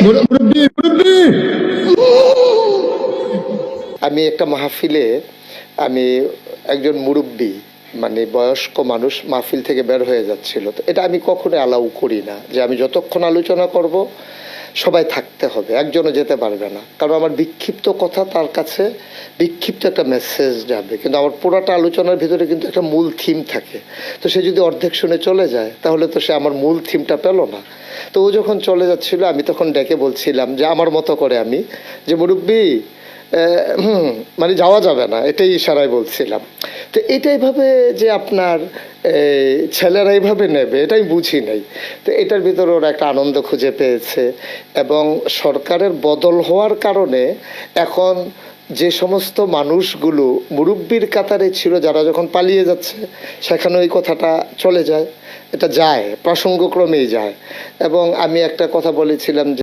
মুরব্বি মুরব্বি। আমি একটা মাহফিলে আমি একজন মুরব্বি মানে বয়স্ক মানুষ মাহফিল থেকে বের হয়ে যাচ্ছিল, তো এটা আমি কখনো অ্যালাউ করি না যে আমি যতক্ষণ আলোচনা করব সবাই থাকতে হবে, একজনও যেতে পারবে না, কারণ আমার বিক্ষিপ্ত কথা তার কাছে বিক্ষিপ্ত একটা মেসেজ যাবে, কিন্তু আমার পুরাটা আলোচনার ভিতরে কিন্তু একটা মূল থিম থাকে। তো সে যদি অর্ধেক শুনে চলে যায় তাহলে তো সে আমার মূল থিমটা পেল না। তো ও যখন চলে যাচ্ছিল আমি তখন ডেকে বলছিলাম যে আমার মতো করে আমি যে মুরব্বি মানে যাওয়া যাবে না, এটাই ইশারায় বলছিলাম। তো এটাই ভাবে যে আপনার ছেলেরা এইভাবে নেবে এটা আমি বুঝি নাই। তো এটার ভিতরে ওরা একটা আনন্দ খুঁজে পেয়েছে, এবং সরকারের বদল হওয়ার কারণে এখন যে সমস্ত মানুষগুলো মুরব্বির কাতারে ছিল যারা যখন পালিয়ে যাচ্ছে সেখানে ওই কথাটা চলে যায়, এটা যায় প্রসঙ্গক্রমেই যায়। এবং আমি একটা কথা বলেছিলাম যে